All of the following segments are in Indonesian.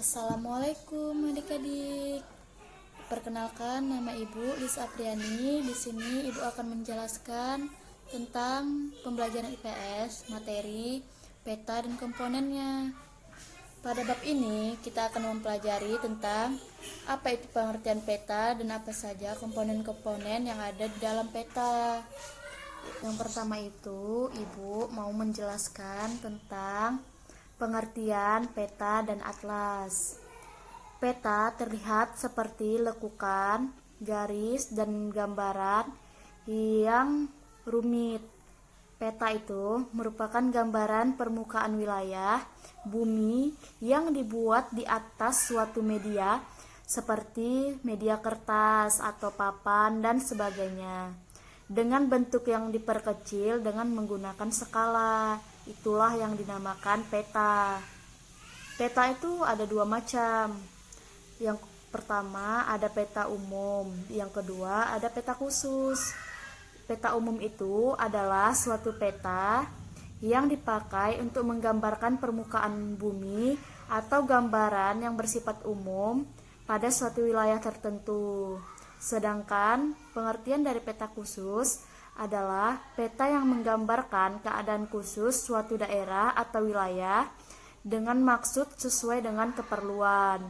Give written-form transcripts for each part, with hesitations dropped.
Assalamualaikum adik-adik. Perkenalkan, nama Ibu Lisa Apriani. Di sini Ibu akan menjelaskan tentang pembelajaran IPS, materi, peta dan komponennya. Pada bab ini kita akan mempelajari tentang apa itu pengertian peta dan apa saja komponen-komponen yang ada di dalam peta. Yang pertama itu Ibu mau menjelaskan tentang pengertian peta dan atlas. Peta terlihat seperti lekukan, garis, dan gambaran yang rumit. Peta itu merupakan gambaran permukaan wilayah bumi yang dibuat di atas suatu media seperti media kertas atau papan dan sebagainya, dengan bentuk yang diperkecil dengan menggunakan skala. Itulah yang dinamakan peta. Peta itu ada dua macam. Yang pertama ada peta umum, yang kedua ada peta khusus. Peta umum itu adalah suatu peta yang dipakai untuk menggambarkan permukaan bumi atau gambaran yang bersifat umum pada suatu wilayah tertentu. Sedangkan pengertian dari peta khusus adalah peta yang menggambarkan keadaan khusus suatu daerah atau wilayah dengan maksud sesuai dengan keperluan.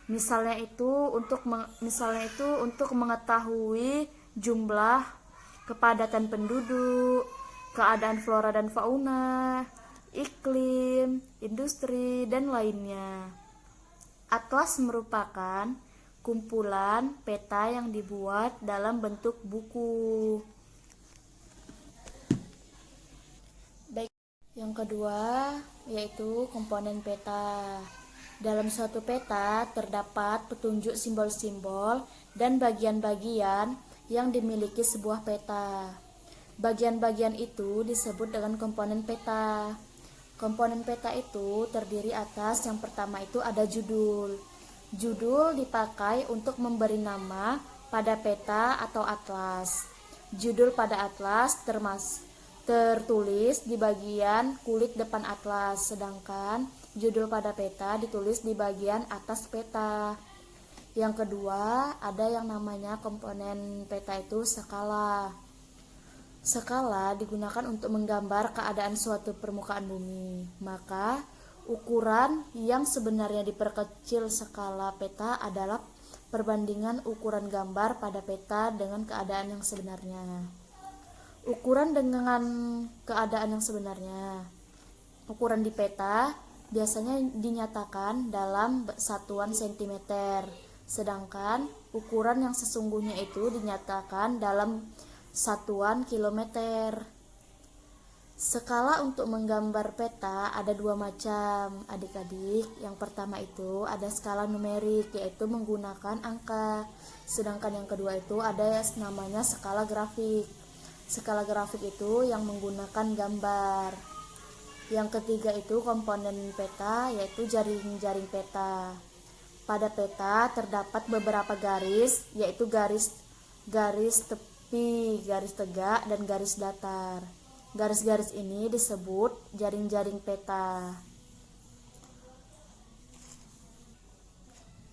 Misalnya itu untuk mengetahui jumlah, kepadatan penduduk, keadaan flora dan fauna, iklim, industri, dan lainnya. Atlas merupakan kumpulan peta yang dibuat dalam bentuk buku. Baik, yang kedua yaitu komponen peta. Dalam suatu peta terdapat petunjuk simbol-simbol dan bagian-bagian yang dimiliki sebuah peta. Bagian-bagian itu disebut dengan komponen peta. Komponen peta itu terdiri atas yang pertama itu ada judul. Judul dipakai untuk memberi nama pada peta atau atlas. Judul pada atlas tertulis di bagian kulit depan atlas, sedangkan judul pada peta ditulis di bagian atas peta. Yang kedua, ada yang namanya komponen peta itu skala. Skala digunakan untuk menggambar keadaan suatu permukaan bumi. Maka, ukuran yang sebenarnya diperkecil skala peta adalah perbandingan ukuran gambar pada peta dengan keadaan yang sebenarnya. Ukuran dengan keadaan yang sebenarnya. Ukuran di peta biasanya dinyatakan dalam satuan cm, sedangkan ukuran yang sesungguhnya itu dinyatakan dalam satuan kilometer. Skala untuk menggambar peta ada dua macam, adik-adik. Yang pertama itu ada skala numerik, yaitu menggunakan angka. Sedangkan yang kedua itu ada namanya skala grafik. Skala grafik itu yang menggunakan gambar. Yang ketiga itu komponen peta, yaitu jaring-jaring peta. Pada peta terdapat beberapa garis, yaitu garis tepi, garis tegak, dan garis datar. Garis-garis ini disebut jaring-jaring peta.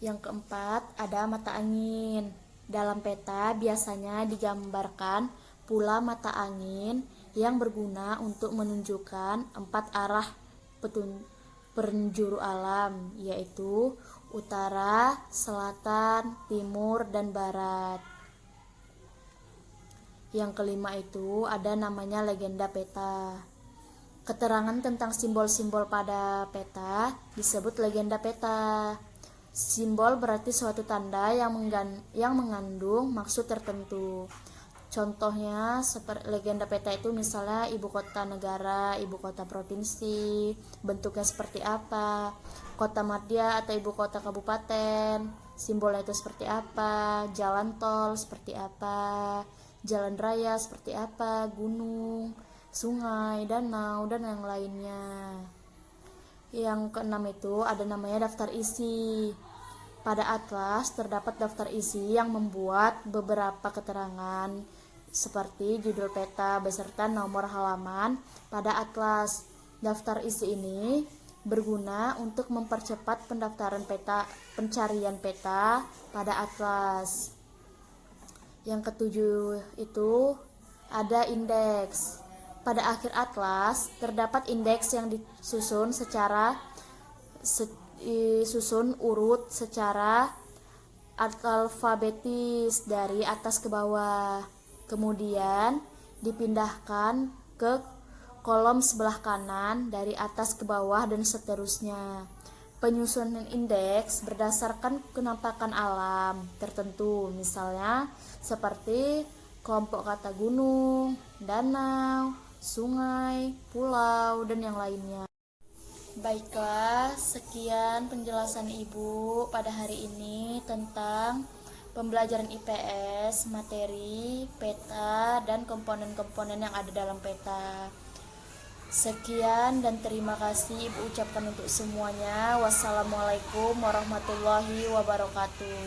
Yang keempat ada mata angin. Dalam peta biasanya digambarkan pula mata angin yang berguna untuk menunjukkan 4 arah penjuru alam, yaitu utara, selatan, timur, dan barat. Yang kelima itu ada namanya legenda peta. Keterangan tentang simbol-simbol pada peta disebut legenda peta. Simbol berarti suatu tanda yang mengandung maksud tertentu. Contohnya seperti legenda peta itu misalnya ibu kota negara, ibu kota provinsi, bentuknya seperti apa, kota madya atau ibu kota kabupaten, simbolnya itu seperti apa, jalan tol seperti apa, jalan raya seperti apa, gunung, sungai, danau, dan yang lainnya. Yang keenam itu ada namanya daftar isi. Pada atlas terdapat daftar isi yang membuat beberapa keterangan seperti judul peta beserta nomor halaman pada atlas. Daftar isi ini berguna untuk mempercepat pendaftaran pencarian peta pada atlas. Yang ketujuh itu ada indeks. Pada akhir atlas terdapat indeks yang disusun urut secara alfabetis dari atas ke bawah. Kemudian dipindahkan ke kolom sebelah kanan dari atas ke bawah dan seterusnya. Penyusunan indeks berdasarkan kenampakan alam tertentu, misalnya seperti kelompok kata gunung, danau, sungai, pulau, dan yang lainnya. Baiklah, sekian penjelasan Ibu pada hari ini tentang pembelajaran IPS, materi, peta, dan komponen-komponen yang ada dalam peta. Sekian dan terima kasih Ibu ucapkan untuk semuanya. Wassalamualaikum warahmatullahi wabarakatuh.